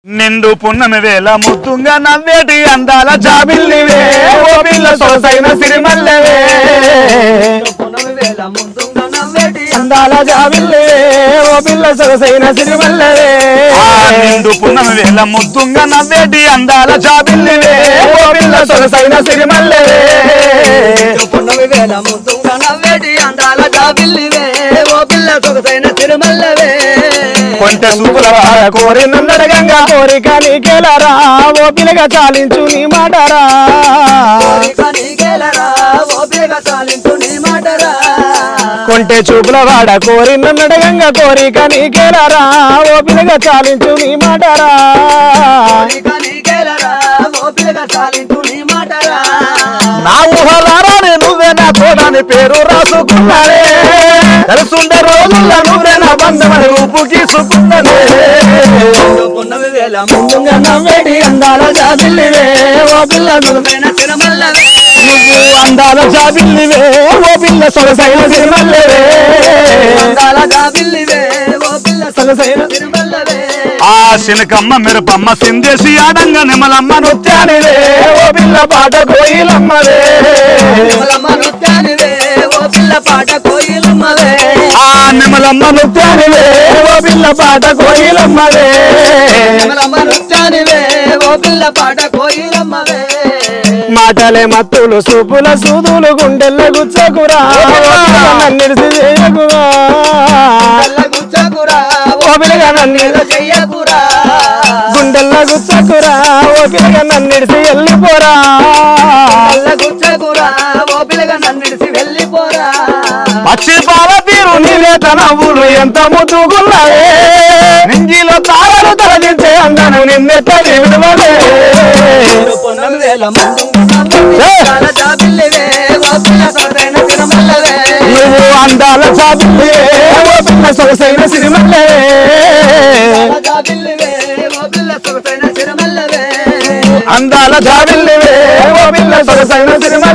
నిండు పున్నమి వేళ ముద్దుగా నవ్వేటి అందాల జాబిల్లివే ఓ పిల్ల సొగసైన సిరిమల్లెవే అందాల జాబిల్లివే ఓ పిల్ల సొగసైన సిరిమల్లెవే నిండు పున్నమి వేళ ముద్దుగా నవ్వేటి అందాల జాబిల్లివే ఓ పిల్ల సొగసైన సిరిమల్లెవే పున్నమి వేళ ముద్దుగా నవ్వేటి అందాల జాబిల్లివే ఓ పిల్ల సొగసైన సిరిమల్లెవే కొంట సూపుల కోరి నన్నడగంగా కోరిక నీకేలరా ఓ పిల్లగా చాలించు నీ మాటరా కొంటే చూపుల వాడ కోరి నన్నడగంగా కోరిక నీకేలరా ఓ పిల్లగా చాలించు నీ మాటరా నా ఊహలారాని నువ్వే నా కోడాని పేరు రాసుకున్నారే తెలుసుండే రోజుల్లో నువ్వే నా బంధమని రూపు గీసుకున్నదే పున్నమి వేళ ముందుగా నవ్వేటి అందాల జాబిల్లివే ఓ పిల్ల సొగసైన సిరిమల్లెవే నువ్వు అందాల జాబిల్లివే ఓ పిల్ల సొగసైన సిరిమల్లెవే అందాల జాబిల్లివే ఓ పిల్ల సొగసైన సిరిమల్లెవే ఆ శనకమ్మ మిరపమ్మ సిందేసి ఆడంగ నిమలమ్మ నృత్యానివే ఓ పిల్ల పాట కోయిలమ్మవే నిమలమ్మ నృత్యానివే ఓ పిల్ల పాట కోయిలమ్మవే ఆ నిమలమ్మ నృత్యానివే ఓ పిల్ల పాట కోయిలమ్మవే నిమలమ్మ నృత్యానివే ఓ పిల్ల పాట కోయిలమ్మవే మాటలే మత్తులు సూపుల సూదులు గుండెల్ల గుచ్చకురా నన్నిడిసి చేయకురా గుచ్చకురా ఓ పిల్లగా నన్ను చెయ్యకురా గుండెల్ల గుచ్చకురా ఓ పిల్లగా నన్నిడిసి వెళ్ళిపోరా గుచ్చకురా ఓ పిల్లగా నన్నిడిసి వెళ్ళిపోరా పక్షి పాల తీరు నీవే తనవులు ఎంత ముద్దుగున్నావే నింగిలో తారలు తరలించే అందను నిన్నెట్ట విడవలే పున్నమి వేళ అందాల జాబిల్లివే ఓ పిల్ల సొగసైన సిరిమల్లెవే నువ్వు అందాల జాబిల్లివే ఓ పిల్ల సొగసైన సిరిమల్లెవే జాబిల్లివే ఓ పిల్ల సొగసైన సిరిమల్లెవే అందాల జాబిల్లివే ఓ పిల్ల సొగసైన సిరిమల్లెవే